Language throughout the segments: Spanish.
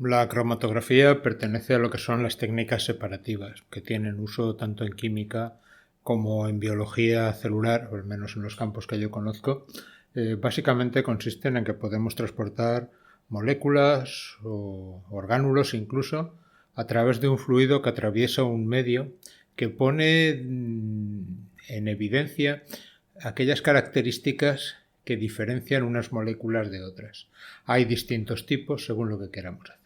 La cromatografía pertenece a lo que son las técnicas separativas, que tienen uso tanto en química como en biología celular, o al menos en los campos que yo conozco. Básicamente consisten en que podemos transportar moléculas o orgánulos incluso a través de un fluido que atraviesa un medio que pone en evidencia aquellas características que diferencian unas moléculas de otras. Hay distintos tipos según lo que queramos hacer.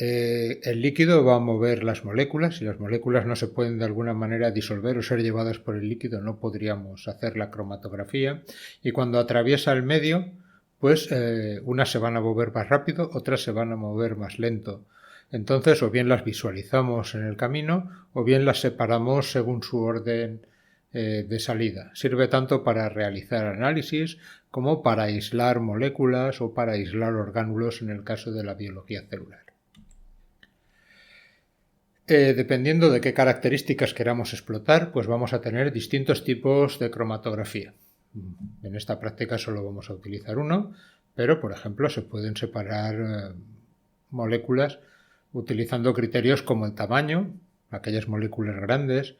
El líquido va a mover las moléculas. Si las moléculas no se pueden de alguna manera disolver o ser llevadas por el líquido, no podríamos hacer la cromatografía. Y cuando atraviesa el medio, pues unas se van a mover más rápido, otras se van a mover más lento. Entonces, o bien las visualizamos en el camino, o bien las separamos según su orden de salida. Sirve tanto para realizar análisis como para aislar moléculas o para aislar orgánulos en el caso de la biología celular. Dependiendo de qué características queramos explotar, pues vamos a tener distintos tipos de cromatografía. En esta práctica solo vamos a utilizar uno, pero por ejemplo se pueden separar moléculas utilizando criterios como el tamaño. Aquellas moléculas grandes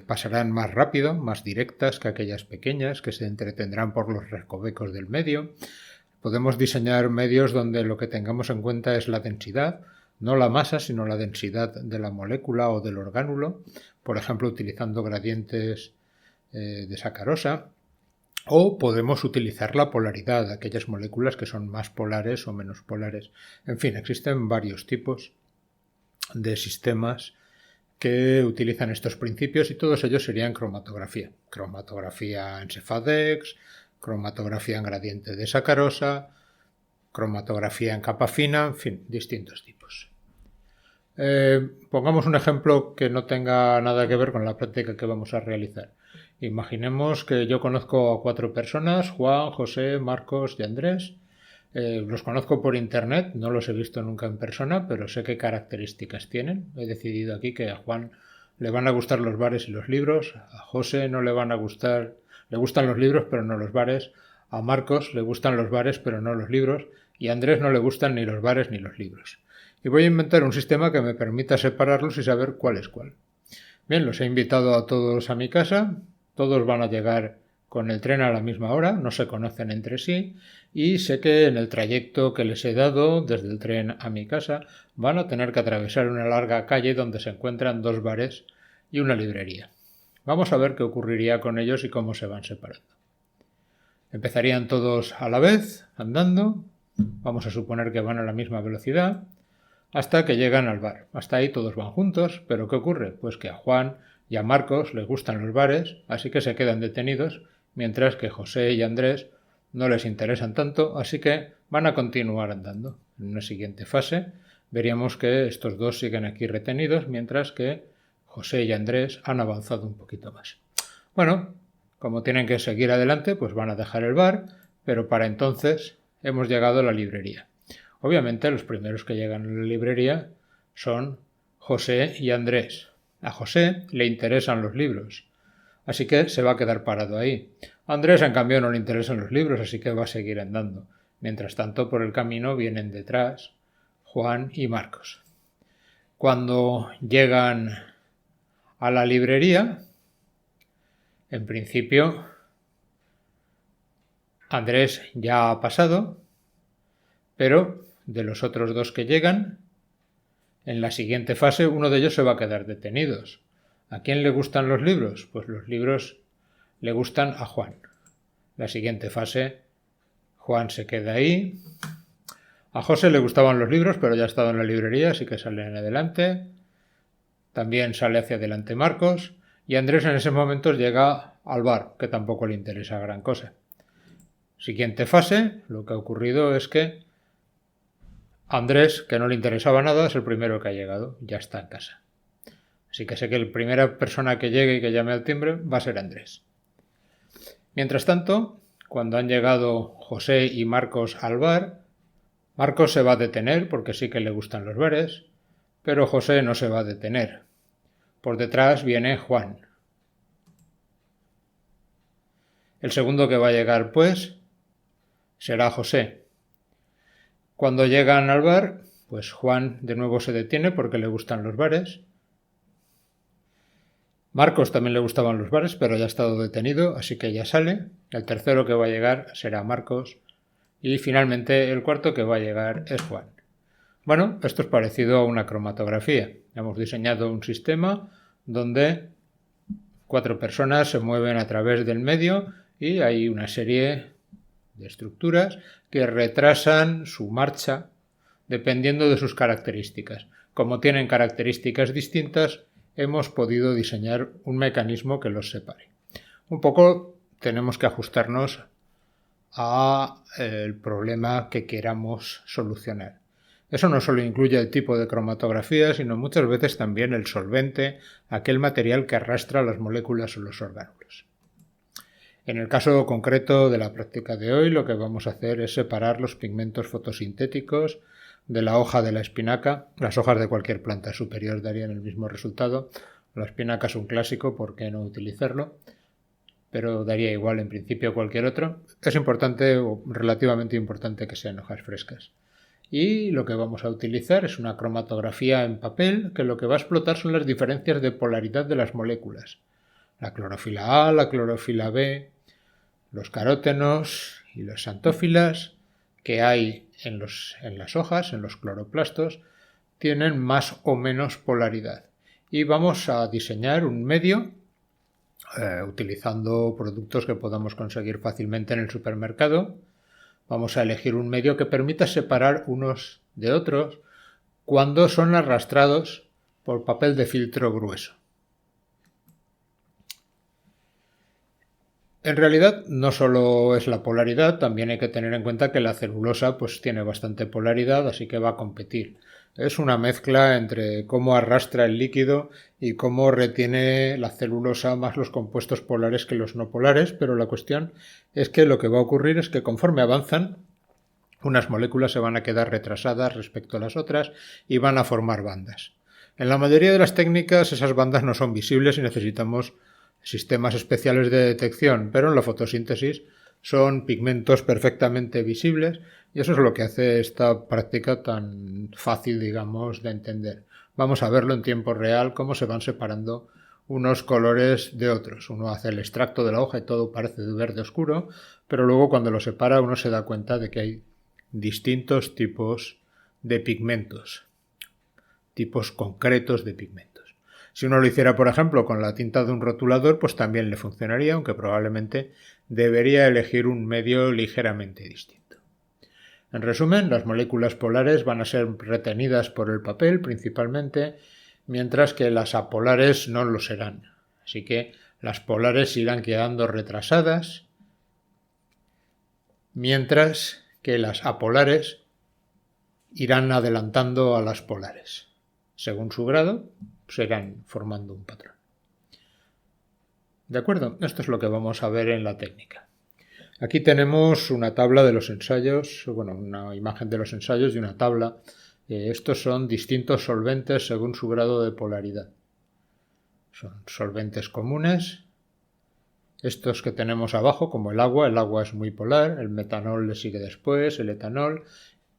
pasarán más rápido, más directas que aquellas pequeñas que se entretendrán por los recovecos del medio. Podemos diseñar medios donde lo que tengamos en cuenta es la densidad, no la masa, sino la densidad de la molécula o del orgánulo, por ejemplo, utilizando gradientes de sacarosa, o podemos utilizar la polaridad, aquellas moléculas que son más polares o menos polares. En fin, existen varios tipos de sistemas que utilizan estos principios y todos ellos serían cromatografía. Cromatografía en Cefadex, cromatografía en gradiente de sacarosa, cromatografía en capa fina, en fin, distintos tipos. Pongamos un ejemplo que no tenga nada que ver con la práctica que vamos a realizar. Imaginemos que yo conozco a 4 personas, Juan, José, Marcos y Andrés. Los conozco por internet, no los he visto nunca en persona, pero sé qué características tienen. He decidido aquí que a Juan le van a gustar los bares y los libros, a José no le van a gustar, le gustan los libros pero no los bares, a Marcos le gustan los bares pero no los libros, y a Andrés no le gustan ni los bares ni los libros. Y voy a inventar un sistema que me permita separarlos y saber cuál es cuál. Bien, los he invitado a todos a mi casa, todos van a llegar con el tren a la misma hora, no se conocen entre sí y sé que en el trayecto que les he dado desde el tren a mi casa van a tener que atravesar una larga calle donde se encuentran 2 bares y una librería. Vamos a ver qué ocurriría con ellos y cómo se van separando. Empezarían todos a la vez, andando, vamos a suponer que van a la misma velocidad, hasta que llegan al bar. Hasta ahí todos van juntos, pero ¿qué ocurre? Pues que a Juan y a Marcos les gustan los bares, así que se quedan detenidos, mientras que José y Andrés no les interesan tanto, así que van a continuar andando. En una siguiente fase veríamos que estos dos siguen aquí retenidos, mientras que José y Andrés han avanzado un poquito más. Bueno, como tienen que seguir adelante, pues van a dejar el bar, pero para entonces hemos llegado a la librería. Obviamente los primeros que llegan a la librería son José y Andrés. A José le interesan los libros, así que se va a quedar parado ahí. A Andrés, en cambio, no le interesan los libros, así que va a seguir andando. Mientras tanto, por el camino vienen detrás Juan y Marcos. Cuando llegan a la librería, en principio, Andrés ya ha pasado, pero de los otros 2 que llegan, en la siguiente fase uno de ellos se va a quedar detenidos. ¿A quién le gustan los libros? Pues los libros le gustan a Juan. La siguiente fase, Juan se queda ahí. A José le gustaban los libros, pero ya ha estado en la librería, así que sale en adelante. También sale hacia adelante Marcos. Y Andrés en ese momento llega al bar, que tampoco le interesa gran cosa. Siguiente fase, lo que ha ocurrido es que Andrés, que no le interesaba nada, es el primero que ha llegado, ya está en casa. Así que sé que la primera persona que llegue y que llame al timbre va a ser Andrés. Mientras tanto, cuando han llegado José y Marcos al bar, Marcos se va a detener porque sí que le gustan los bares, pero José no se va a detener. Por detrás viene Juan. El segundo que va a llegar, pues, será José. Cuando llegan al bar, pues Juan de nuevo se detiene porque le gustan los bares. Marcos también le gustaban los bares, pero ya ha estado detenido, así que ya sale. El tercero que va a llegar será Marcos. Y finalmente el cuarto que va a llegar es Juan. Bueno, esto es parecido a una cromatografía. Hemos diseñado un sistema donde 4 personas se mueven a través del medio y hay una serie de estructuras que retrasan su marcha dependiendo de sus características. Como tienen características distintas, hemos podido diseñar un mecanismo que los separe. Un poco tenemos que ajustarnos al problema que queramos solucionar. Eso no solo incluye el tipo de cromatografía, sino muchas veces también el solvente, aquel material que arrastra las moléculas o los orgánulos. En el caso concreto de la práctica de hoy, lo que vamos a hacer es separar los pigmentos fotosintéticos de la hoja de la espinaca. Las hojas de cualquier planta superior darían el mismo resultado. La espinaca es un clásico, ¿por qué no utilizarlo? Pero daría igual en principio cualquier otro. Es importante o relativamente importante que sean hojas frescas. Y lo que vamos a utilizar es una cromatografía en papel que lo que va a explotar son las diferencias de polaridad de las moléculas. La clorofila A, la clorofila B, los carótenos y las xantófilas que hay en las hojas, en los cloroplastos, tienen más o menos polaridad. Y vamos a diseñar un medio utilizando productos que podamos conseguir fácilmente en el supermercado. Vamos a elegir un medio que permita separar unos de otros cuando son arrastrados por papel de filtro grueso. En realidad no solo es la polaridad, también hay que tener en cuenta que la celulosa pues tiene bastante polaridad, así que va a competir. Es una mezcla entre cómo arrastra el líquido y cómo retiene la celulosa más los compuestos polares que los no polares, pero la cuestión es que lo que va a ocurrir es que conforme avanzan, unas moléculas se van a quedar retrasadas respecto a las otras y van a formar bandas. En la mayoría de las técnicas esas bandas no son visibles y necesitamos sistemas especiales de detección, pero en la fotosíntesis son pigmentos perfectamente visibles y eso es lo que hace esta práctica tan fácil, digamos, de entender. Vamos a verlo en tiempo real, cómo se van separando unos colores de otros. Uno hace el extracto de la hoja y todo parece de verde oscuro, pero luego cuando lo separa uno se da cuenta de que hay distintos tipos de pigmentos, tipos concretos de pigmentos. Si uno lo hiciera, por ejemplo, con la tinta de un rotulador, pues también le funcionaría, aunque probablemente debería elegir un medio ligeramente distinto. En resumen, las moléculas polares van a ser retenidas por el papel principalmente, mientras que las apolares no lo serán. Así que las polares irán quedando retrasadas, mientras que las apolares irán adelantando a las polares. Según su grado, se irán formando un patrón. ¿De acuerdo? Esto es lo que vamos a ver en la técnica. Aquí tenemos una tabla de los ensayos, bueno, una imagen de los ensayos y una tabla. Estos son distintos solventes según su grado de polaridad. Son solventes comunes. Estos que tenemos abajo, como el agua es muy polar, el metanol le sigue después, el etanol,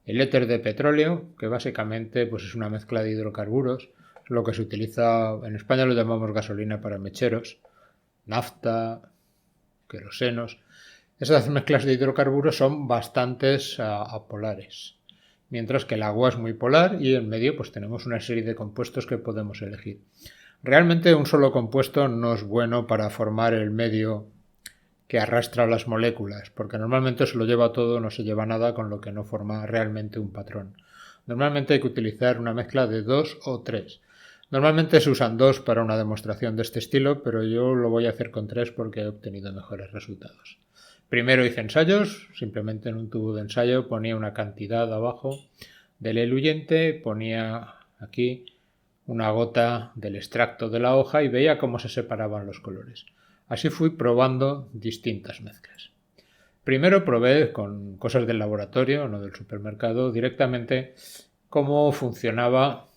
el éter de petróleo, que básicamente pues es una mezcla de hidrocarburos, es lo que se utiliza, en España lo llamamos gasolina para mecheros, nafta, querosenos. Esas mezclas de hidrocarburos son bastantes apolares, mientras que el agua es muy polar y en medio pues tenemos una serie de compuestos que podemos elegir. Realmente un solo compuesto no es bueno para formar el medio que arrastra las moléculas, porque normalmente se lo lleva todo, no se lleva nada, con lo que no forma realmente un patrón. Normalmente hay que utilizar una mezcla de 2 o 3. Normalmente se usan 2 para una demostración de este estilo, pero yo lo voy a hacer con 3 porque he obtenido mejores resultados. Primero hice ensayos, simplemente en un tubo de ensayo ponía una cantidad abajo del eluyente, ponía aquí una gota del extracto de la hoja y veía cómo se separaban los colores. Así fui probando distintas mezclas. Primero probé con cosas del laboratorio, no del supermercado, directamente cómo funcionaba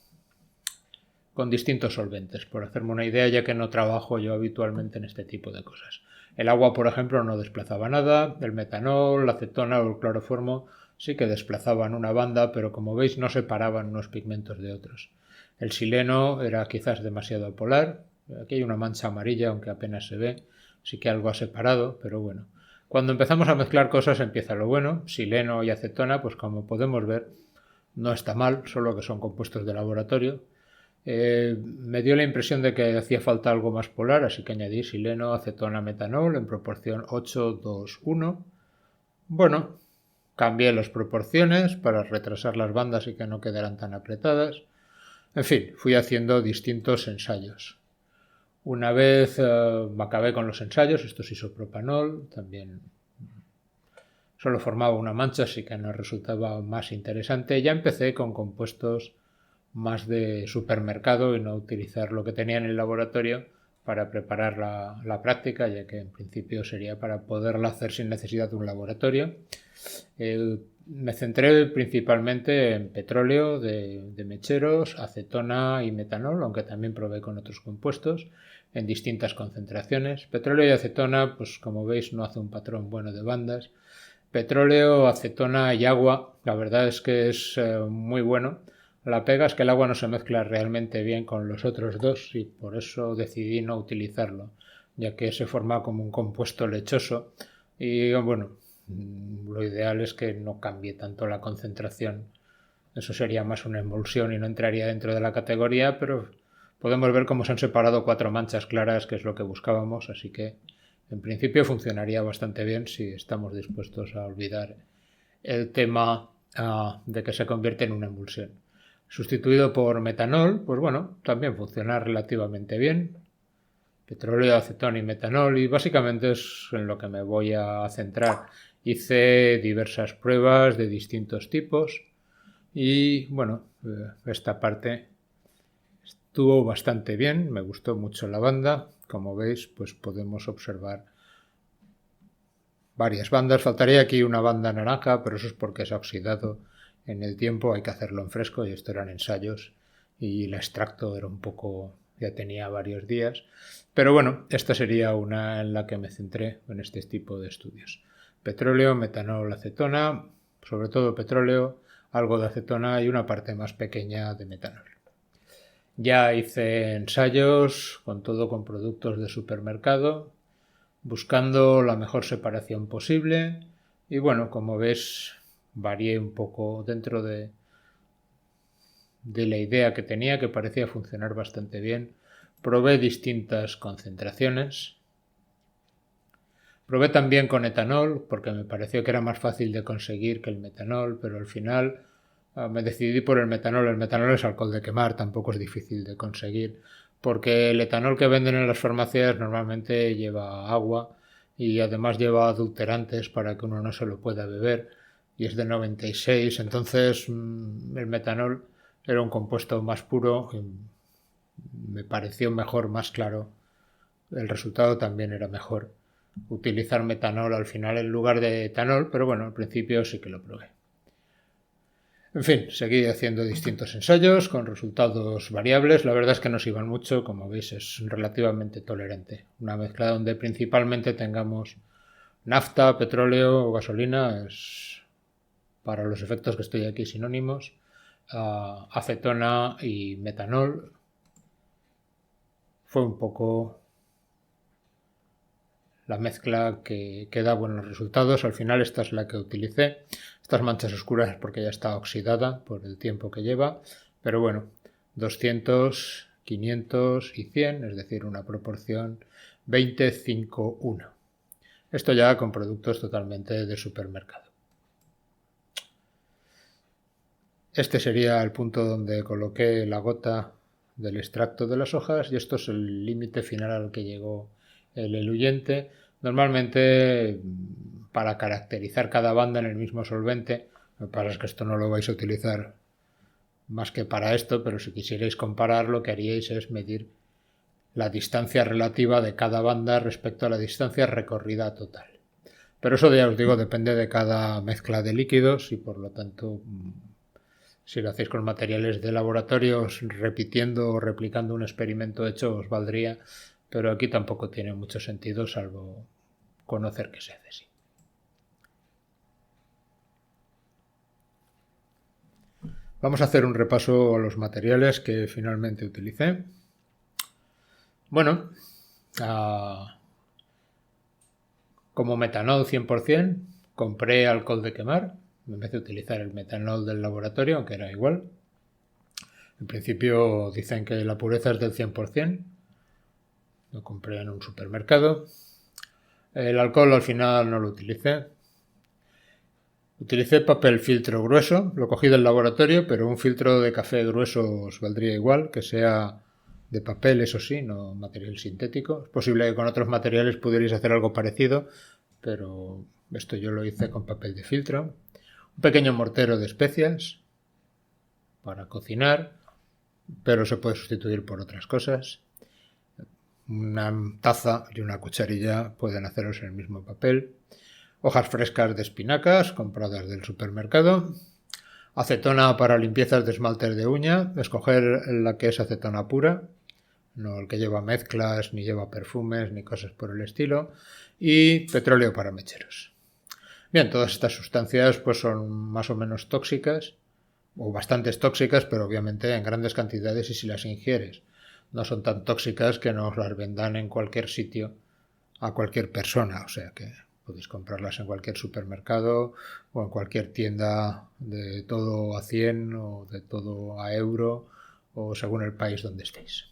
con distintos solventes, por hacerme una idea, ya que no trabajo yo habitualmente en este tipo de cosas. El agua, por ejemplo, no desplazaba nada, el metanol, la acetona o el cloroformo sí que desplazaban una banda, pero como veis no separaban unos pigmentos de otros. El sileno era quizás demasiado polar. Aquí hay una mancha amarilla, aunque apenas se ve. Sí que algo ha separado, pero bueno. Cuando empezamos a mezclar cosas empieza lo bueno. Sileno y acetona, pues como podemos ver, no está mal, solo que son compuestos de laboratorio. Me dio la impresión de que hacía falta algo más polar, así que añadí sileno, acetona, metanol en proporción 8:2:1. Bueno, cambié las proporciones para retrasar las bandas y que no quedaran tan apretadas. En fin, fui haciendo distintos ensayos. Una vez acabé con los ensayos, esto es isopropanol, también solo formaba una mancha, así que no resultaba más interesante. Ya empecé con compuestos más de supermercado y no utilizar lo que tenía en el laboratorio para preparar la práctica, ya que en principio sería para poderla hacer sin necesidad de un laboratorio. Me centré principalmente en petróleo de mecheros, acetona y metanol, aunque también probé con otros compuestos en distintas concentraciones. Petróleo y acetona, pues como veis, no hace un patrón bueno de bandas. Petróleo, acetona y agua, la verdad es que es muy bueno. La pega es que el agua no se mezcla realmente bien con los otros dos y por eso decidí no utilizarlo, ya que se forma como un compuesto lechoso y bueno, lo ideal es que no cambie tanto la concentración. Eso sería más una emulsión y no entraría dentro de la categoría, pero podemos ver cómo se han separado 4 manchas claras, que es lo que buscábamos, así que en principio funcionaría bastante bien si estamos dispuestos a olvidar el tema de que se convierte en una emulsión. Sustituido por metanol, pues bueno, también funciona relativamente bien. Petróleo, acetona y metanol, y básicamente es en lo que me voy a centrar. Hice diversas pruebas de distintos tipos y bueno, esta parte estuvo bastante bien, me gustó mucho la banda. Como veis, pues podemos observar varias bandas. Faltaría aquí una banda naranja, pero eso es porque se ha oxidado en el tiempo. Hay que hacerlo en fresco y esto eran ensayos y el extracto era un poco, ya tenía varios días. Pero bueno, esta sería una en la que me centré en este tipo de estudios. Petróleo, metanol, acetona, sobre todo petróleo, algo de acetona y una parte más pequeña de metanol. Ya hice ensayos con todo con productos de supermercado, buscando la mejor separación posible y bueno, como ves, varié un poco dentro de la idea que tenía, que parecía funcionar bastante bien. Probé distintas concentraciones. Probé también con etanol, porque me pareció que era más fácil de conseguir que el metanol, pero al final me decidí por el metanol. El metanol es alcohol de quemar, tampoco es difícil de conseguir, porque el etanol que venden en las farmacias normalmente lleva agua y además lleva adulterantes para que uno no se lo pueda beber, y es de 96, entonces el metanol era un compuesto más puro, y me pareció mejor, más claro. El resultado también era mejor. Utilizar metanol al final en lugar de etanol, pero bueno, al principio sí que lo probé. En fin, seguí haciendo distintos ensayos con resultados variables. La verdad es que no se iban mucho, como veis es relativamente tolerante. Una mezcla donde principalmente tengamos nafta, petróleo o gasolina es, para los efectos que estoy aquí, sinónimos. Acetona y metanol fue un poco la mezcla que da buenos resultados. Al final esta es la que utilicé. Estas manchas oscuras es porque ya está oxidada por el tiempo que lleva, pero bueno, 200, 500 y 100, es decir, una proporción 20:5:1. Esto ya con productos totalmente de supermercado. Este sería el punto donde coloqué la gota del extracto de las hojas y esto es el límite final al que llegó el eluyente. Normalmente para caracterizar cada banda en el mismo solvente, lo que pasa es que esto no lo vais a utilizar más que para esto, pero si quisierais comparar lo que haríais es medir la distancia relativa de cada banda respecto a la distancia recorrida total. Pero eso ya os digo, depende de cada mezcla de líquidos y por lo tanto si lo hacéis con materiales de laboratorio, repitiendo o replicando un experimento hecho os valdría, pero aquí tampoco tiene mucho sentido salvo conocer qué se hace así. Vamos a hacer un repaso a los materiales que finalmente utilicé. Bueno, como metanol 100%, compré alcohol de quemar, en vez de utilizar el metanol del laboratorio, aunque era igual. En principio dicen que la pureza es del 100%. Lo compré en un supermercado. El alcohol al final no lo utilicé. Utilicé papel filtro grueso, lo cogí del laboratorio, pero un filtro de café grueso os valdría igual, que sea de papel, eso sí, no material sintético. Es posible que con otros materiales pudierais hacer algo parecido, pero esto yo lo hice con papel de filtro. Un pequeño mortero de especias para cocinar, pero se puede sustituir por otras cosas. Una taza y una cucharilla pueden haceros el mismo papel. Hojas frescas de espinacas compradas del supermercado. Acetona para limpiezas de esmaltes de uña. Escoger la que es acetona pura, no el que lleva mezclas, ni lleva perfumes, ni cosas por el estilo. Y petróleo para mecheros. Bien, todas estas sustancias pues son más o menos tóxicas, o bastantes tóxicas, pero obviamente en grandes cantidades y si las ingieres. No son tan tóxicas que nos las vendan en cualquier sitio a cualquier persona, o sea que podéis comprarlas en cualquier supermercado o en cualquier tienda de todo a 100 o de todo a euro o según el país donde estéis.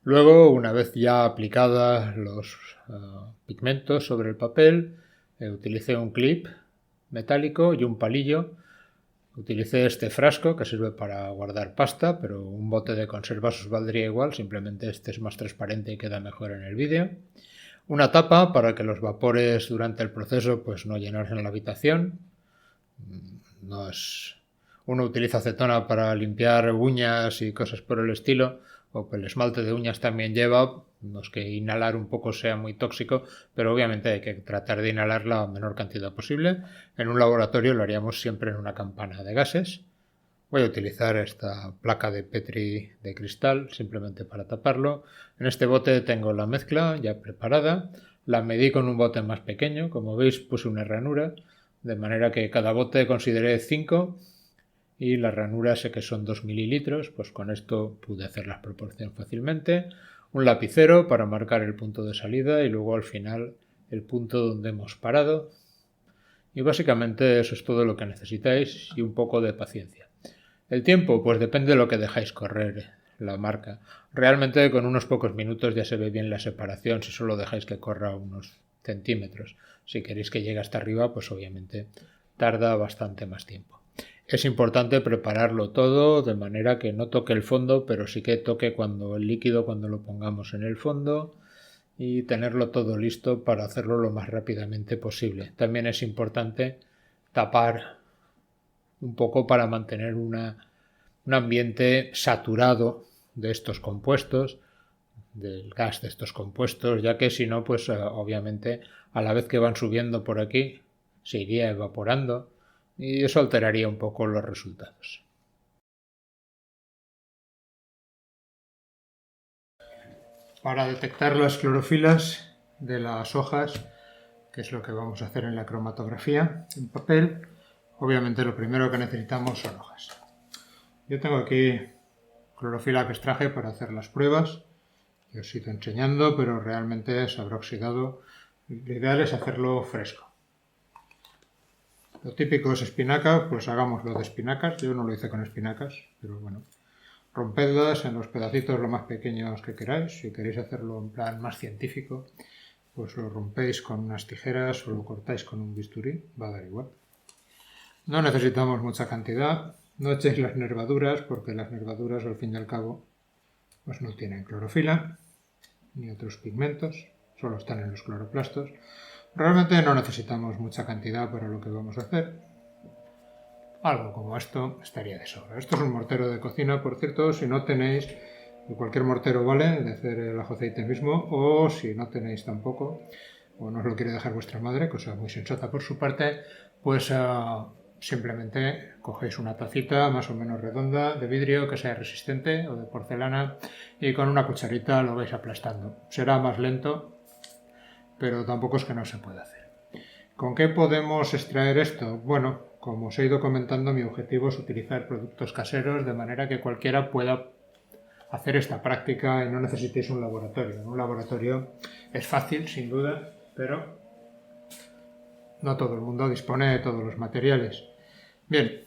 Luego, una vez ya aplicadas los pigmentos sobre el papel, utilicé un clip metálico y un palillo. Utilicé este frasco que sirve para guardar pasta, pero un bote de conservas os valdría igual, simplemente este es más transparente y queda mejor en el vídeo. Una tapa para que los vapores durante el proceso pues no llenarsen la habitación. Uno utiliza acetona para limpiar uñas y cosas por el estilo, o que el esmalte de uñas también lleva, no es que inhalar un poco sea muy tóxico, pero obviamente hay que tratar de inhalar la menor cantidad posible. En un laboratorio lo haríamos siempre en una campana de gases. Voy a utilizar esta placa de Petri de cristal simplemente para taparlo. En este bote tengo la mezcla ya preparada. La medí con un bote más pequeño, como veis puse una ranura, de manera que cada bote consideré 5 y la ranura sé que son 2 mililitros, pues con esto pude hacer la proporción fácilmente. Un lapicero para marcar el punto de salida y luego al final el punto donde hemos parado. Y básicamente eso es todo lo que necesitáis y un poco de paciencia. El tiempo, pues depende de lo que dejáis correr la marca. Realmente con unos pocos minutos ya se ve bien la separación si solo dejáis que corra unos centímetros. Si queréis que llegue hasta arriba, pues obviamente tarda bastante más tiempo. Es importante prepararlo todo de manera que no toque el fondo, pero sí que toque cuando el líquido cuando lo pongamos en el fondo y tenerlo todo listo para hacerlo lo más rápidamente posible. También es importante tapar un poco para mantener un ambiente saturado de estos compuestos, del gas de estos compuestos, ya que si no, pues obviamente a la vez que van subiendo por aquí se iría evaporando y eso alteraría un poco los resultados. Para detectar las clorofilas de las hojas, que es lo que vamos a hacer en la cromatografía en papel, obviamente lo primero que necesitamos son hojas. Yo tengo aquí clorofila que extraje para hacer las pruebas, que os he ido enseñando, pero realmente se habrá oxidado. Lo ideal es hacerlo fresco. Lo típico es espinaca, pues hagámoslo de espinacas. Yo no lo hice con espinacas, pero bueno. Rompedlas en los pedacitos lo más pequeños que queráis. Si queréis hacerlo en plan más científico, pues lo rompéis con unas tijeras o lo cortáis con un bisturí, va a dar igual. No necesitamos mucha cantidad. No echéis las nervaduras, porque las nervaduras al fin y al cabo pues no tienen clorofila ni otros pigmentos, solo están en los cloroplastos. Realmente no necesitamos mucha cantidad para lo que vamos a hacer. Algo como esto estaría de sobra. Esto es un mortero de cocina, por cierto, si no tenéis, cualquier mortero vale, de hacer el ajo aceite mismo, o si no tenéis tampoco, o no os lo quiere dejar vuestra madre, cosa muy sensata por su parte, pues simplemente cogéis una tacita más o menos redonda de vidrio que sea resistente o de porcelana y con una cucharita lo vais aplastando. Será más lento, pero tampoco es que no se pueda hacer. ¿Con qué podemos extraer esto? Bueno, como os he ido comentando, mi objetivo es utilizar productos caseros de manera que cualquiera pueda hacer esta práctica y no necesitéis un laboratorio. En un laboratorio es fácil, sin duda, pero no todo el mundo dispone de todos los materiales. Bien,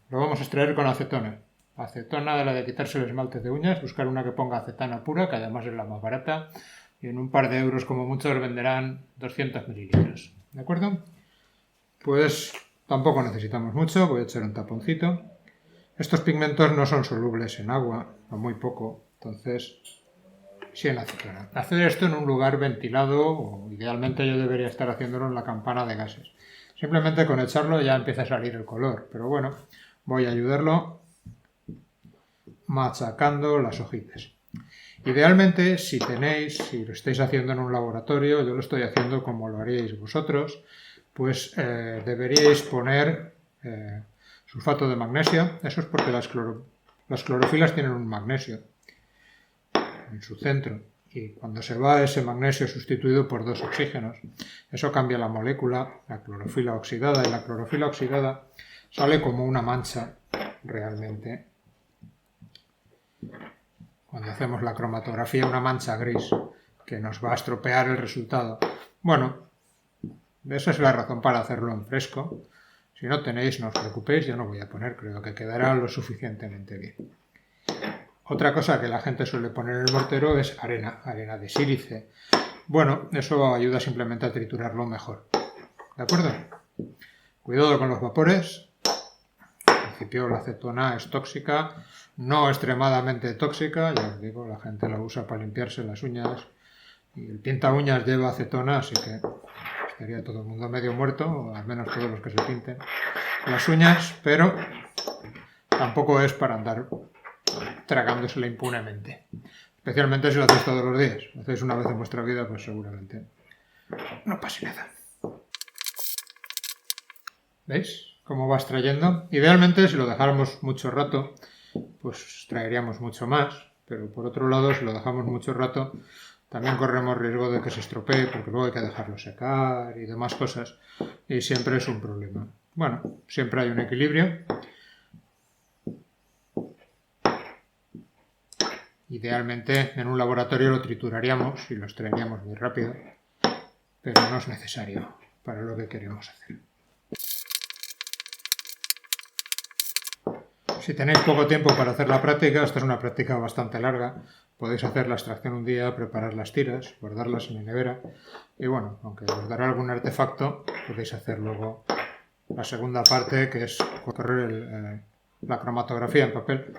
lo vamos a extraer con acetona. Acetona de la de quitarse el esmalte de uñas, buscar una que ponga acetona pura, que además es la más barata, y en un par de euros como mucho os venderán 200 mililitros. ¿De acuerdo? Pues tampoco necesitamos mucho, voy a echar un taponcito. Estos pigmentos no son solubles en agua, o muy poco, entonces sí en acetona. Hacer esto en un lugar ventilado, o idealmente yo debería estar haciéndolo en la campana de gases. Simplemente con echarlo ya empieza a salir el color, pero bueno, voy a ayudarlo machacando las hojitas. Idealmente, si lo estáis haciendo en un laboratorio, yo lo estoy haciendo como lo haríais vosotros, pues deberíais poner sulfato de magnesio. Eso es porque las clorofilas tienen un magnesio en su centro y cuando se va ese magnesio es sustituido por 2 oxígenos. Eso cambia la molécula, la clorofila oxidada, y la clorofila oxidada sale como una mancha realmente. Cuando hacemos la cromatografía, una mancha gris que nos va a estropear el resultado. Bueno, esa es la razón para hacerlo en fresco. Si no tenéis, no os preocupéis, yo no voy a poner, creo que quedará lo suficientemente bien. Otra cosa que la gente suele poner en el mortero es arena de sílice. Bueno, eso ayuda simplemente a triturarlo mejor. ¿De acuerdo? Cuidado con los vapores. En principio la acetona es tóxica, no extremadamente tóxica, ya os digo, la gente la usa para limpiarse las uñas. Y el pinta uñas lleva acetona, así que estaría todo el mundo medio muerto, o al menos todos los que se pinten las uñas, pero tampoco es para andar tragándosela impunemente. Especialmente si lo hacéis todos los días. Lo hacéis una vez en vuestra vida, pues seguramente no pase nada. ¿Veis cómo va extrayendo? Idealmente, si lo dejáramos mucho rato, pues extraeríamos mucho más, pero por otro lado, si lo dejamos mucho rato, también corremos riesgo de que se estropee, porque luego hay que dejarlo secar y demás cosas, y siempre es un problema. Bueno, siempre hay un equilibrio. Idealmente en un laboratorio lo trituraríamos y lo extraeríamos muy rápido, pero no es necesario para lo que queremos hacer. Si tenéis poco tiempo para hacer la práctica, esta es una práctica bastante larga, podéis hacer la extracción un día, preparar las tiras, guardarlas en la nevera y bueno, aunque os dará algún artefacto, podéis hacer luego la segunda parte, que es correr la cromatografía en papel,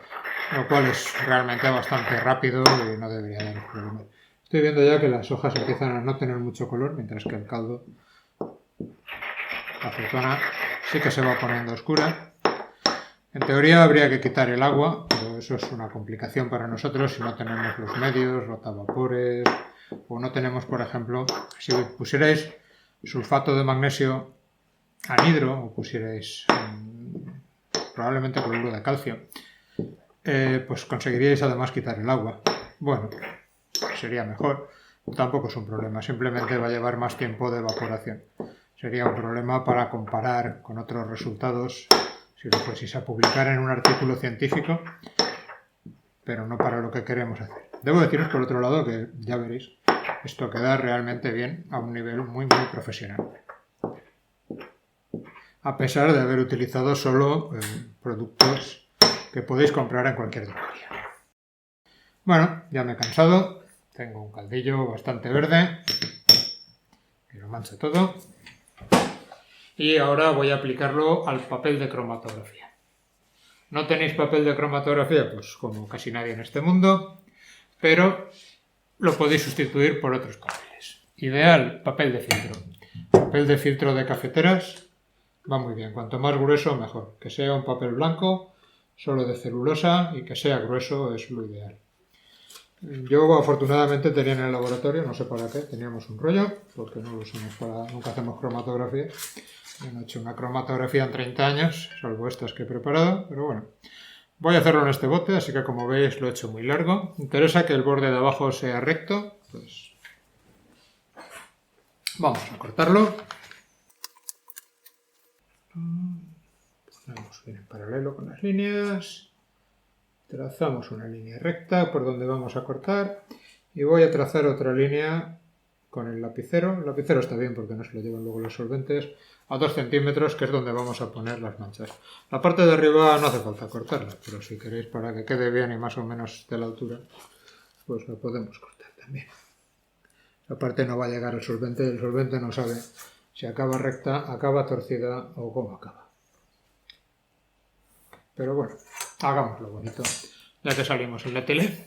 lo cual es realmente bastante rápido y no debería dar problema. Estoy viendo ya que las hojas empiezan a no tener mucho color, mientras que el caldo, la acetona, sí que se va poniendo oscura. En teoría habría que quitar el agua, pero eso es una complicación para nosotros si no tenemos los medios, rotavapores, o no tenemos, por ejemplo, si pusierais sulfato de magnesio anhidro, o pusierais probablemente cloruro de calcio, pues conseguiríais además quitar el agua. Bueno, sería mejor. Tampoco es un problema, simplemente va a llevar más tiempo de evaporación. Sería un problema para comparar con otros resultados si lo fueseis a publicar en un artículo científico, pero no para lo que queremos hacer. Debo deciros por otro lado que ya veréis, esto queda realmente bien a un nivel muy profesional. A pesar de haber utilizado solo productos que podéis comprar en cualquier droguería. Bueno, ya me he cansado. Tengo un caldillo bastante verde, que lo mancha todo. Y ahora voy a aplicarlo al papel de cromatografía. ¿No tenéis papel de cromatografía? Pues como casi nadie en este mundo, pero lo podéis sustituir por otros papeles. Ideal, papel de filtro. Papel de filtro de cafeteras va muy bien. Cuanto más grueso, mejor. Que sea un papel blanco, solo de celulosa, y que sea grueso es lo ideal. Yo afortunadamente tenía en el laboratorio, no sé para qué, teníamos un rollo, porque no lo usamos nunca hacemos cromatografía. Yo no he hecho una cromatografía en 30 años, salvo estas que he preparado, pero bueno. Voy a hacerlo en este bote, así que como veis lo he hecho muy largo. Me interesa que el borde de abajo sea recto, pues vamos a cortarlo. Vamos bien en paralelo con las líneas. Trazamos una línea recta por donde vamos a cortar y voy a trazar otra línea con el lapicero. El lapicero está bien porque no se lo llevan luego los solventes, a 2 centímetros, que es donde vamos a poner las manchas. La parte de arriba no hace falta cortarla, pero si queréis para que quede bien y más o menos de la altura, pues la podemos cortar también. La parte no va a llegar al solvente, el solvente no sabe si acaba recta, acaba torcida o cómo acaba. Pero bueno, hagámoslo bonito, ya que salimos en la tele.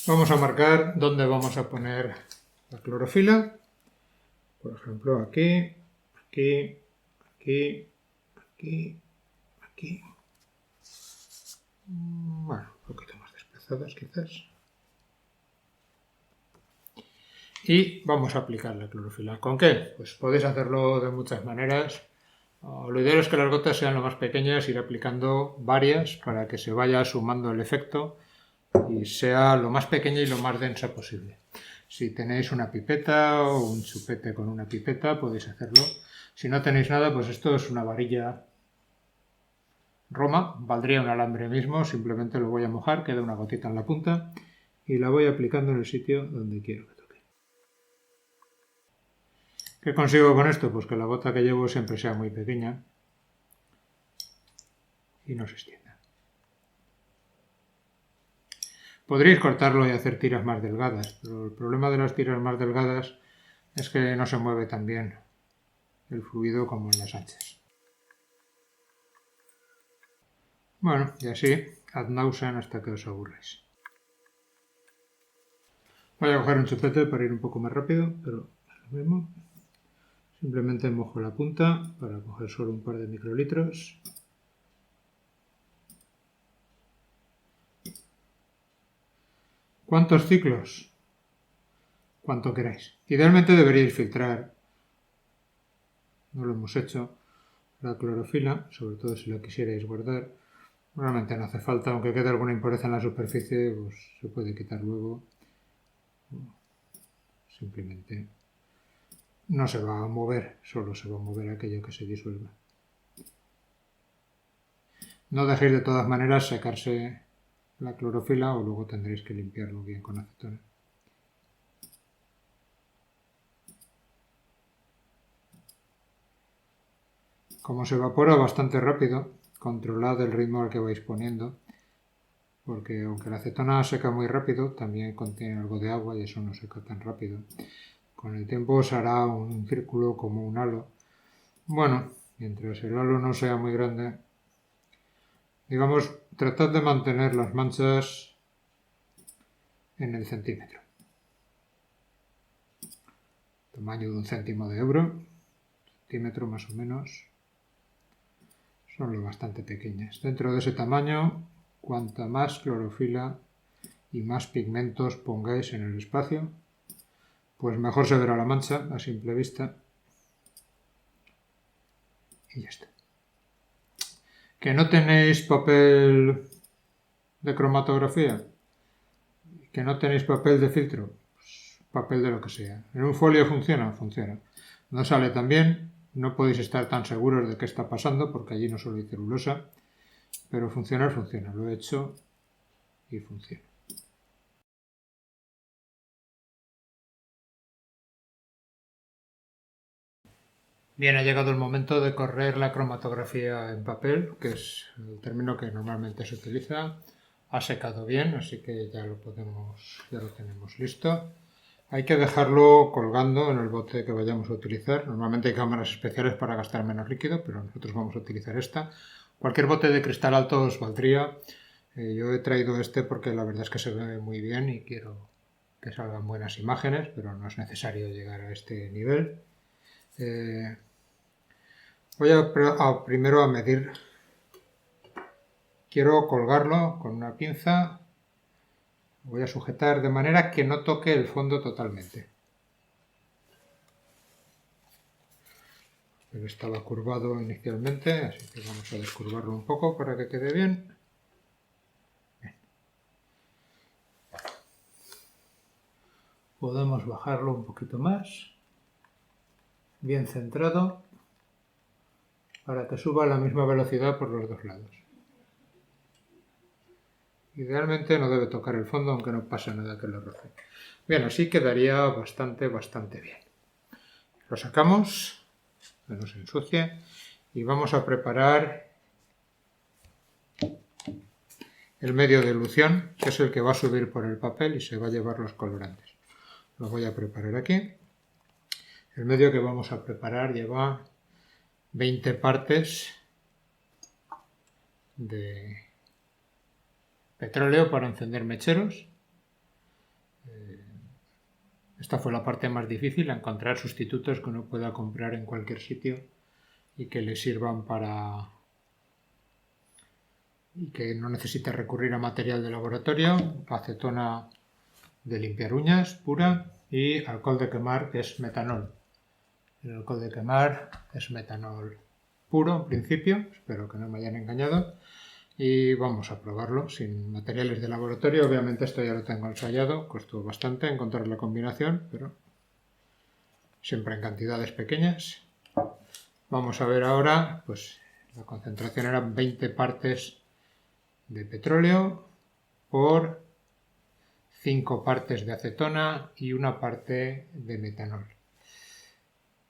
Vamos a marcar dónde vamos a poner la clorofila. Por ejemplo, aquí, aquí, aquí, aquí, aquí. Bueno, un poquito más desplazadas quizás. Y vamos a aplicar la clorofila. ¿Con qué? Pues podéis hacerlo de muchas maneras. Lo ideal es que las gotas sean lo más pequeñas, ir aplicando varias para que se vaya sumando el efecto y sea lo más pequeña y lo más densa posible. Si tenéis una pipeta o un chupete con una pipeta, podéis hacerlo. Si no tenéis nada, pues esto es una varilla Roma, valdría un alambre mismo, simplemente lo voy a mojar, queda una gotita en la punta y la voy aplicando en el sitio donde quiero que toque. ¿Qué consigo con esto? Pues que la gota que llevo siempre sea muy pequeña y no se extienda. Podríais cortarlo y hacer tiras más delgadas, pero el problema de las tiras más delgadas es que no se mueve tan bien el fluido como en las anchas. Bueno, y así, ad nauseam hasta que os aburráis. Voy a coger un chupete para ir un poco más rápido, pero es lo mismo. Simplemente mojo la punta para coger solo un par de microlitros. ¿Cuántos ciclos? Cuanto queráis. Idealmente deberíais filtrar, no lo hemos hecho, la clorofila, sobre todo si la quisierais guardar. Realmente no hace falta, aunque quede alguna impureza en la superficie, pues se puede quitar luego. Simplemente no se va a mover, solo se va a mover aquello que se disuelva. No dejéis de todas maneras secarse la clorofila o luego tendréis que limpiarlo bien con acetona. Como se evapora bastante rápido, controlad el ritmo al que vais poniendo, porque aunque la acetona seca muy rápido, también contiene algo de agua y eso no seca tan rápido. Con el tiempo os hará un círculo como un halo. Bueno, mientras el halo no sea muy grande, digamos, tratad de mantener las manchas en el centímetro. Tamaño de 1 céntimo de euro, centímetro más o menos. Son lo bastante pequeñas. Dentro de ese tamaño, cuanta más clorofila y más pigmentos pongáis en el espacio, pues mejor se verá la mancha a simple vista. Y ya está. ¿Que no tenéis papel de cromatografía? ¿Que no tenéis papel de filtro? Pues papel de lo que sea. ¿En un folio funciona? Funciona. No sale tan bien, no podéis estar tan seguros de qué está pasando porque allí no solo hay celulosa, pero funcionar funciona. Lo he hecho y funciona. Bien, ha llegado el momento de correr la cromatografía en papel, que es el término que normalmente se utiliza. Ha secado bien, así que ya lo tenemos listo. Hay que dejarlo colgando en el bote que vayamos a utilizar. Normalmente hay cámaras especiales para gastar menos líquido, pero nosotros vamos a utilizar esta. Cualquier bote de cristal alto os valdría. Yo he traído este porque la verdad es que se ve muy bien y quiero que salgan buenas imágenes, pero no es necesario llegar a este nivel. Voy primero a medir. Quiero colgarlo con una pinza. Voy a sujetar de manera que no toque el fondo totalmente. Pero estaba curvado inicialmente, así que vamos a descurvarlo un poco para que quede bien. Podemos bajarlo un poquito más. Bien centrado. para que suba a la misma velocidad por los dos lados. Idealmente no debe tocar el fondo, aunque no pasa nada que lo roce. Bien, así quedaría bastante bien. Lo sacamos, que no se ensucie, y vamos a preparar el medio de dilución, que es el que va a subir por el papel y se va a llevar los colorantes. Lo voy a preparar aquí. El medio que vamos a preparar lleva 20 partes de petróleo para encender mecheros. Esta fue la parte más difícil, encontrar sustitutos que uno pueda comprar en cualquier sitio y que le sirvan para... y que no necesite recurrir a material de laboratorio, acetona de limpiar uñas pura y alcohol de quemar, que es metanol. El alcohol de quemar es metanol puro en principio, espero que no me hayan engañado, y vamos a probarlo sin materiales de laboratorio. Obviamente esto ya lo tengo ensayado, costó bastante encontrar la combinación, pero siempre en cantidades pequeñas. Vamos a ver ahora, pues la concentración eran 20 partes de petróleo por 5 partes de acetona y una parte de metanol.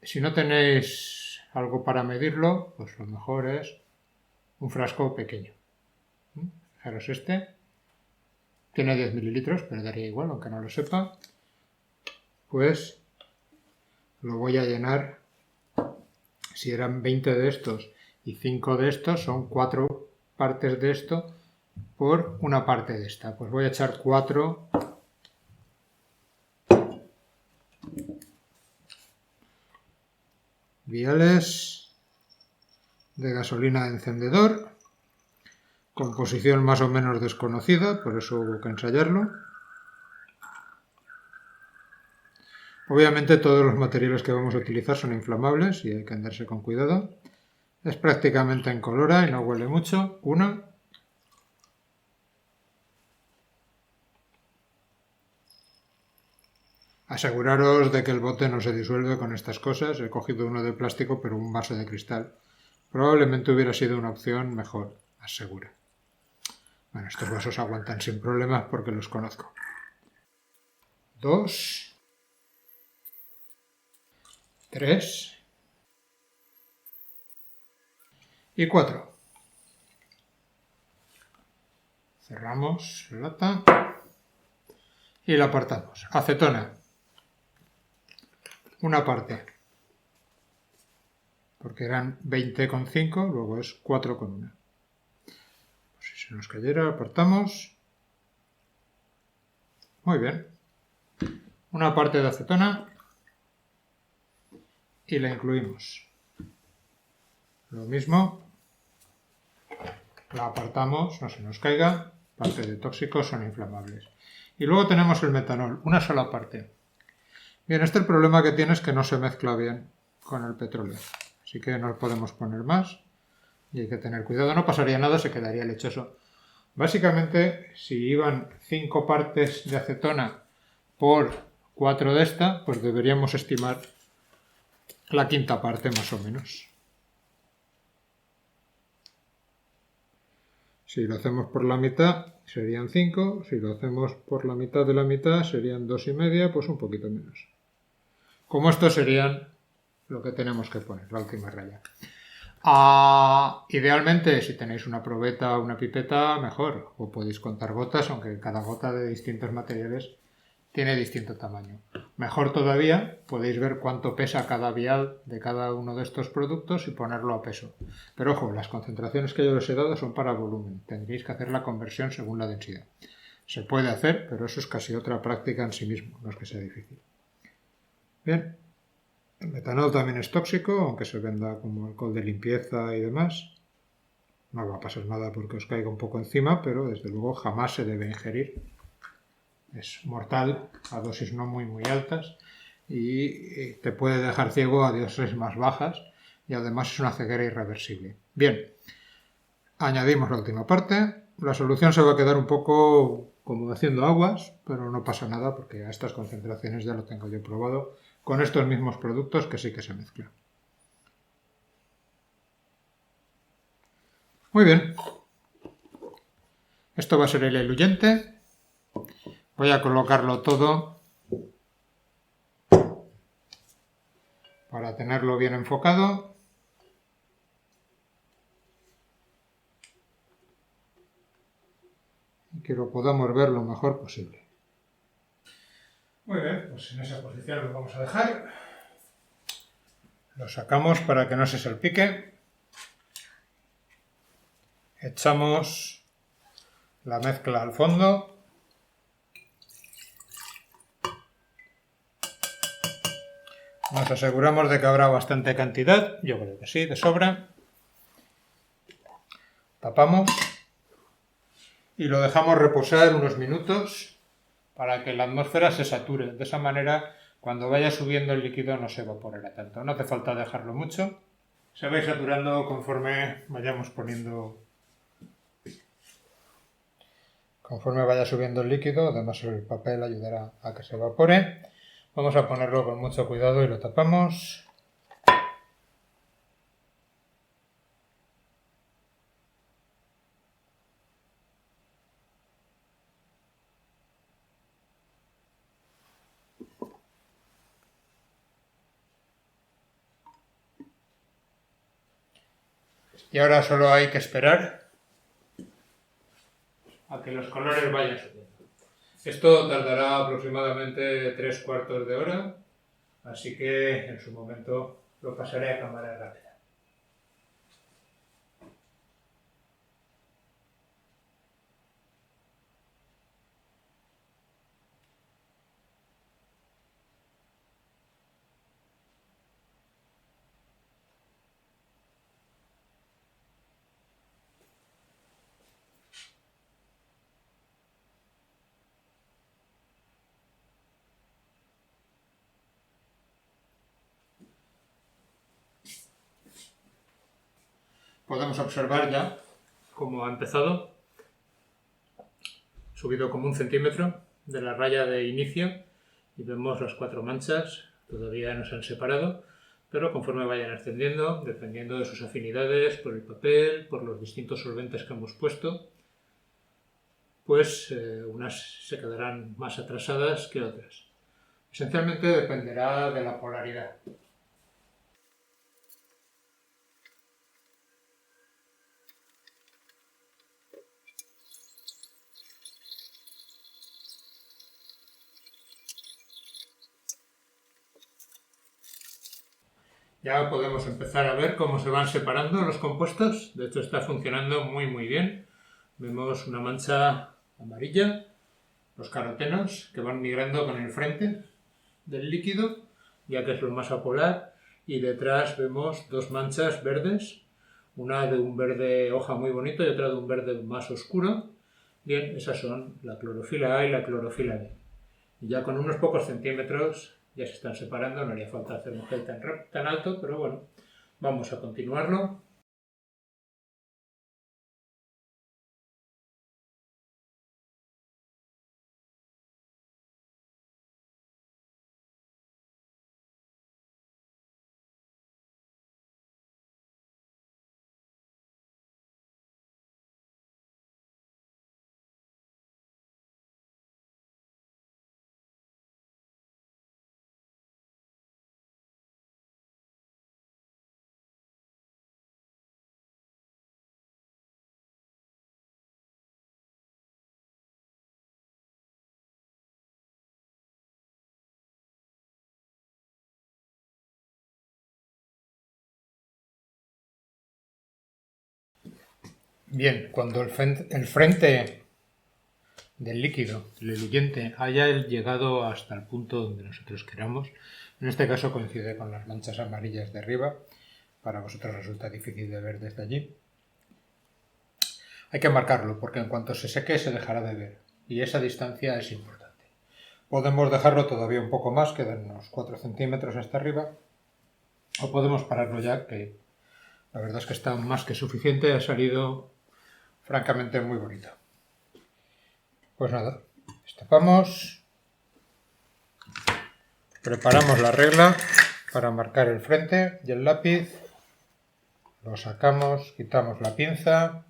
Si no tenéis algo para medirlo, pues lo mejor es un frasco pequeño. Fijaros, este tiene 10 mililitros, pero daría igual, aunque no lo sepa. Pues lo voy a llenar. Si eran 20 de estos y 5 de estos, son 4 partes de esto por una parte de esta. Pues voy a echar 4 viales de gasolina de encendedor, composición más o menos desconocida, por eso hubo que ensayarlo. Obviamente todos los materiales que vamos a utilizar son inflamables y hay que andarse con cuidado. Es prácticamente incolora y no huele mucho. Una. Aseguraros de que el bote no se disuelve con estas cosas. He cogido uno de plástico, pero un vaso de cristal. Probablemente hubiera sido una opción mejor, más segura. Bueno, estos vasos aguantan sin problemas porque los conozco. 2, 3 y 4. Cerramos la lata y la apartamos. Acetona. Una parte. Porque eran 20,5, luego es 4,1. Pues si se nos cayera, apartamos. Muy bien. Una parte de acetona y la incluimos. Lo mismo, la apartamos, no se nos caiga, parte de tóxicos son inflamables. Y luego tenemos el metanol, una sola parte. Bien, este el problema que tiene es que no se mezcla bien con el petróleo, así que no podemos poner más y hay que tener cuidado, no pasaría nada, se quedaría lechoso. Básicamente, si iban 5 partes de acetona por 4 de esta, pues deberíamos estimar la quinta parte más o menos. Si lo hacemos por la mitad serían 5, si lo hacemos por la mitad de la mitad serían 2,5, pues un poquito menos. Como estos serían lo que tenemos que poner, la última raya. Idealmente, si tenéis una probeta o una pipeta, mejor, o podéis contar gotas, aunque cada gota de distintos materiales tiene distinto tamaño. Mejor todavía, podéis ver cuánto pesa cada vial de cada uno de estos productos y ponerlo a peso. Pero ojo, las concentraciones que yo les he dado son para volumen. Tendréis que hacer la conversión según la densidad. Se puede hacer, pero eso es casi otra práctica en sí mismo, no es que sea difícil. Bien, el metanol también es tóxico, aunque se venda como alcohol de limpieza y demás. No va a pasar nada porque os caiga un poco encima, pero desde luego jamás se debe ingerir. Es mortal a dosis no muy altas y te puede dejar ciego a dosis más bajas y además es una ceguera irreversible. Bien, añadimos la última parte. La solución se va a quedar un poco como haciendo aguas, pero no pasa nada porque a estas concentraciones ya lo tengo yo probado con estos mismos productos que sí que se mezclan. Muy bien. Esto va a ser el eluyente. Voy a colocarlo todo para tenerlo bien enfocado. Y que lo podamos ver lo mejor posible. Muy bien, pues en esa posición lo vamos a dejar. Lo sacamos para que no se salpique. Echamos la mezcla al fondo. Nos aseguramos de que habrá bastante cantidad. Yo creo que sí, de sobra. Tapamos. Y lo dejamos reposar unos minutos para que la atmósfera se sature. De esa manera, cuando vaya subiendo el líquido no se evapora tanto. No hace falta dejarlo mucho. Se va a ir saturando conforme vayamos poniendo... Conforme vaya subiendo el líquido, además el papel ayudará a que se evapore. Vamos a ponerlo con mucho cuidado y lo tapamos. Y ahora solo hay que esperar a que los colores vayan subiendo. Esto tardará aproximadamente 3/4 de hora, así que en su momento lo pasaré a cámara rápida. Podemos observar ya cómo ha empezado, subido como 1 centímetro de la raya de inicio y vemos las 4 manchas, todavía no se han separado, pero conforme vayan ascendiendo, dependiendo de sus afinidades por el papel, por los distintos solventes que hemos puesto, pues unas se quedarán más atrasadas que otras. Esencialmente dependerá de la polaridad. Ya podemos empezar a ver cómo se van separando los compuestos. De hecho está funcionando muy bien. Vemos una mancha amarilla, los carotenos que van migrando con el frente del líquido, ya que es lo más apolar, y detrás vemos 2 manchas verdes, una de un verde hoja muy bonito y otra de un verde más oscuro. Bien, esas son la clorofila A y la clorofila B. Y ya con unos pocos centímetros ya se están separando, no haría falta hacer un gel tan alto, pero bueno, vamos a continuarlo. Bien, cuando el frente del líquido, el eluyente, haya llegado hasta el punto donde nosotros queramos, en este caso coincide con las manchas amarillas de arriba, para vosotros resulta difícil de ver desde allí. Hay que marcarlo porque en cuanto se seque se dejará de ver y esa distancia es importante. Podemos dejarlo todavía un poco más, quedan unos 4 centímetros hasta arriba, o podemos pararlo ya, que la verdad es que está más que suficiente, ha salido francamente muy bonito. Pues nada, destapamos, preparamos la regla para marcar el frente y el lápiz, lo sacamos, quitamos la pinza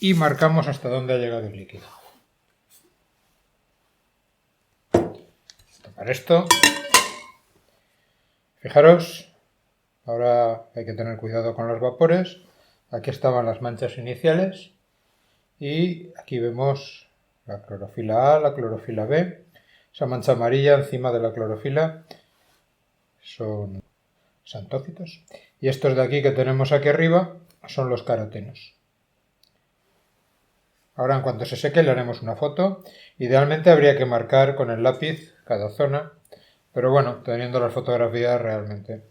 y marcamos hasta dónde ha llegado el líquido. Tapar esto. Fijaros, ahora hay que tener cuidado con los vapores. Aquí estaban las manchas iniciales y aquí vemos la clorofila A, la clorofila B. Esa mancha amarilla encima de la clorofila son xantócitos. Y estos de aquí que tenemos aquí arriba son los carotenos. Ahora en cuanto se seque le haremos una foto. Idealmente habría que marcar con el lápiz cada zona, pero bueno, teniendo las fotografías realmente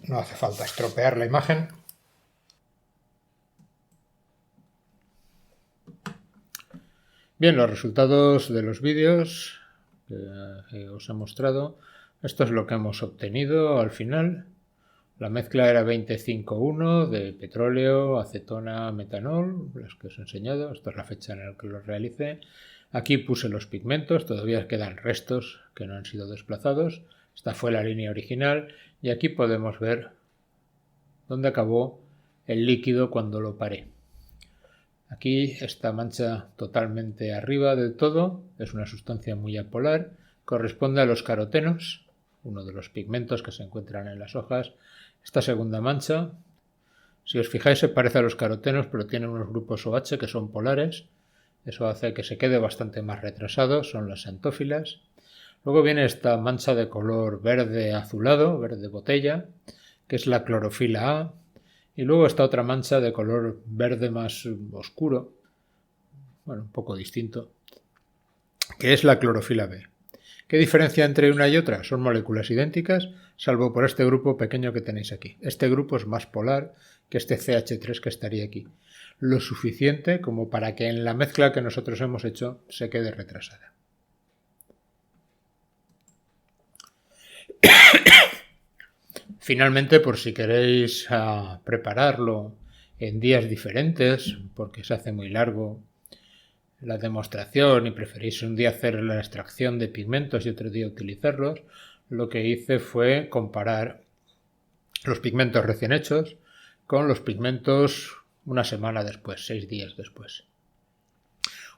no hace falta estropear la imagen. Bien, los resultados de los vídeos que os he mostrado. Esto es lo que hemos obtenido al final. La mezcla era 25-1 de petróleo, acetona, metanol, las que os he enseñado. Esta es la fecha en la que los realicé. Aquí puse los pigmentos, todavía quedan restos que no han sido desplazados. Esta fue la línea original y aquí podemos ver dónde acabó el líquido cuando lo paré. Aquí esta mancha totalmente arriba del todo es una sustancia muy apolar, corresponde a los carotenos, uno de los pigmentos que se encuentran en las hojas. Esta segunda mancha, si os fijáis, se parece a los carotenos, pero tiene unos grupos OH que son polares. Eso hace que se quede bastante más retrasado, son las xantófilas. Luego viene esta mancha de color verde azulado, verde botella, que es la clorofila A. Y luego está otra mancha de color verde más oscuro, bueno, un poco distinto, que es la clorofila B. ¿Qué diferencia entre una y otra? Son moléculas idénticas, salvo por este grupo pequeño que tenéis aquí. Este grupo es más polar que este CH3 que estaría aquí. Lo suficiente como para que en la mezcla que nosotros hemos hecho se quede retrasada. Finalmente, por si queréis prepararlo en días diferentes, porque se hace muy largo la demostración y preferís un día hacer la extracción de pigmentos y otro día utilizarlos, lo que hice fue comparar los pigmentos recién hechos con los pigmentos una semana después, 6 días después.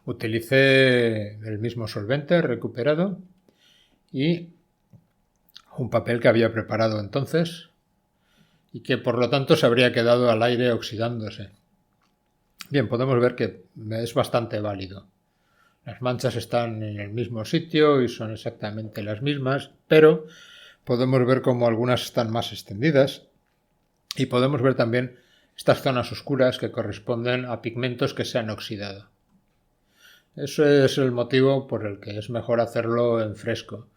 Utilicé el mismo solvente recuperado y un papel que había preparado entonces y que por lo tanto se habría quedado al aire oxidándose. Bien, podemos ver que es bastante válido. Las manchas están en el mismo sitio y son exactamente las mismas, pero podemos ver como algunas están más extendidas y podemos ver también estas zonas oscuras que corresponden a pigmentos que se han oxidado. Ese es el motivo por el que es mejor hacerlo en fresco,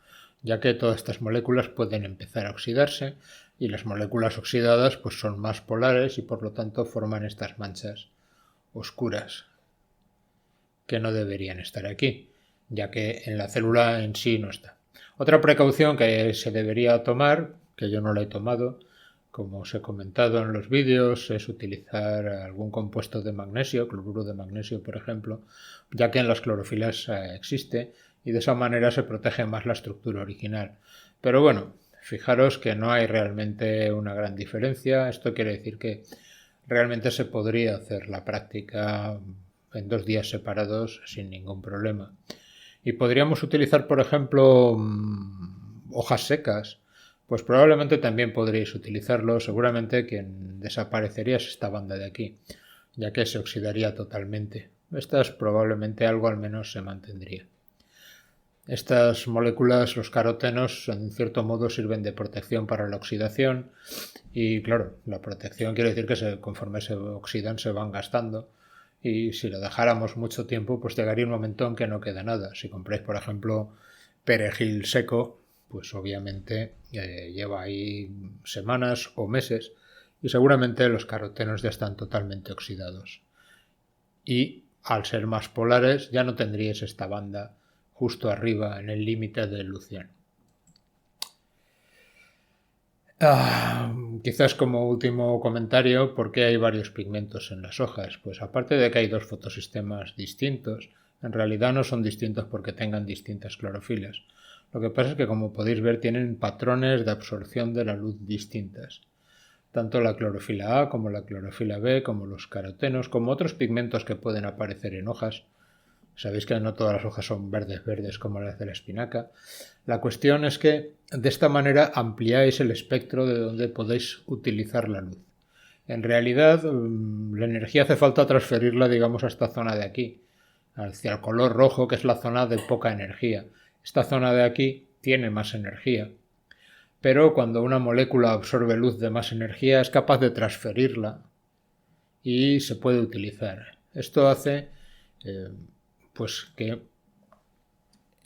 ya que todas estas moléculas pueden empezar a oxidarse y las moléculas oxidadas pues son más polares y por lo tanto forman estas manchas oscuras que no deberían estar aquí, ya que en la célula en sí no está. Otra precaución que se debería tomar, que yo no la he tomado, como os he comentado en los vídeos, es utilizar algún compuesto de magnesio, cloruro de magnesio por ejemplo, ya que en las clorofilas existe y de esa manera se protege más la estructura original. Pero bueno, fijaros que no hay realmente una gran diferencia. Esto quiere decir que realmente se podría hacer la práctica en 2 días separados sin ningún problema. Y podríamos utilizar, por ejemplo, hojas secas. Pues probablemente también podríais utilizarlo. Seguramente quien desaparecería es esta banda de aquí, ya que se oxidaría totalmente. Estas probablemente algo al menos se mantendría. Estas moléculas, los carotenos, en cierto modo sirven de protección para la oxidación y claro, la protección quiere decir que conforme se oxidan se van gastando y si lo dejáramos mucho tiempo pues llegaría un momento en que no queda nada. Si compráis por ejemplo perejil seco, pues obviamente lleva ahí semanas o meses y seguramente los carotenos ya están totalmente oxidados. Y al ser más polares ya no tendríais esta banda justo arriba en el límite de dilución. Quizás como último comentario, ¿por qué hay varios pigmentos en las hojas? Pues aparte de que hay 2 fotosistemas distintos, en realidad no son distintos porque tengan distintas clorofilas. Lo que pasa es que, como podéis ver, tienen patrones de absorción de la luz distintas. tanto la clorofila A como la clorofila B, como los carotenos, como otros pigmentos que pueden aparecer en hojas. Sabéis que no todas las hojas son verdes como las de la espinaca. La cuestión es que de esta manera ampliáis el espectro de donde podéis utilizar la luz. En realidad, la energía hace falta transferirla, digamos, a esta zona de aquí, hacia el color rojo, que es la zona de poca energía. Esta zona de aquí tiene más energía, pero cuando una molécula absorbe luz de más energía es capaz de transferirla y se puede utilizar. Esto hace pues que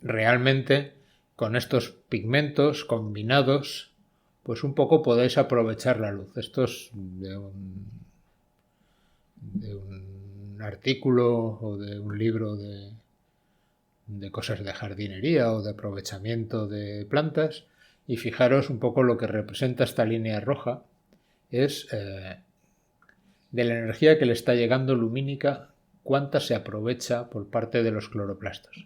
realmente con estos pigmentos combinados pues un poco podéis aprovechar la luz. Esto es de un artículo o de un libro de cosas de jardinería o de aprovechamiento de plantas, y fijaros un poco lo que representa esta línea roja es de la energía que le está llegando lumínica, cuánta se aprovecha por parte de los cloroplastos.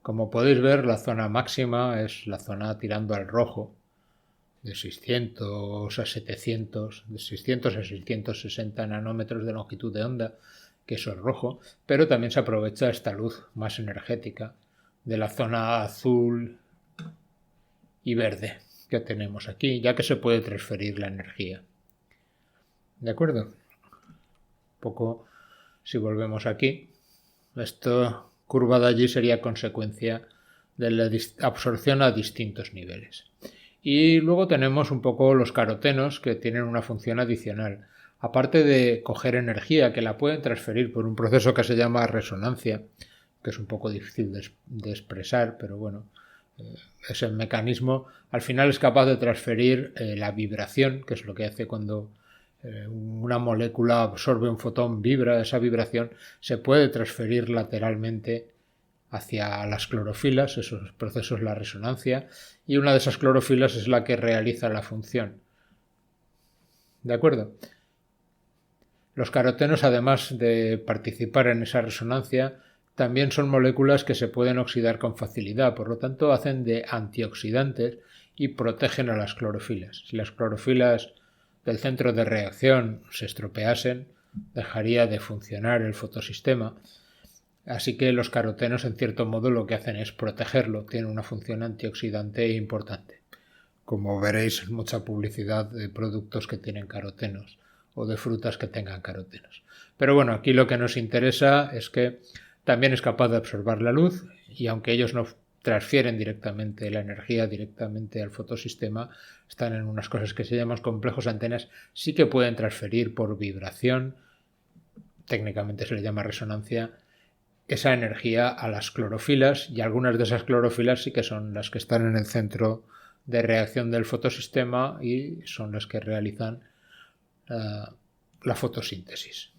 Como podéis ver, la zona máxima es la zona tirando al rojo, de 600 a 700, de 600 a 660 nanómetros de longitud de onda, que eso es rojo, pero también se aprovecha esta luz más energética de la zona azul y verde que tenemos aquí, ya que se puede transferir la energía. ¿De acuerdo? Un poco, si volvemos aquí, esta curva de allí sería consecuencia de la absorción a distintos niveles. Y luego tenemos un poco los carotenos, que tienen una función adicional. Aparte de coger energía, que la pueden transferir por un proceso que se llama resonancia, que es un poco difícil de expresar, pero bueno, ese mecanismo al final es capaz de transferir la vibración, que es lo que hace cuando una molécula absorbe un fotón, vibra. Esa vibración se puede transferir lateralmente hacia las clorofilas, esos procesos, la resonancia, y una de esas clorofilas es la que realiza la función. ¿De acuerdo? Los carotenos, además de participar en esa resonancia, también son moléculas que se pueden oxidar con facilidad, por lo tanto hacen de antioxidantes y protegen a las clorofilas. Si las clorofilas del centro de reacción se estropeasen, dejaría de funcionar el fotosistema. Así que los carotenos, en cierto modo, lo que hacen es protegerlo. Tienen una función antioxidante importante. Como veréis en mucha publicidad de productos que tienen carotenos o de frutas que tengan carotenos. Pero bueno, aquí lo que nos interesa es que también es capaz de absorber la luz, y aunque ellos no transfieren directamente la energía directamente al fotosistema, están en unas cosas que se llaman complejos antenas, sí que pueden transferir por vibración, técnicamente se le llama resonancia, esa energía a las clorofilas, y algunas de esas clorofilas sí que son las que están en el centro de reacción del fotosistema y son las que realizan la fotosíntesis.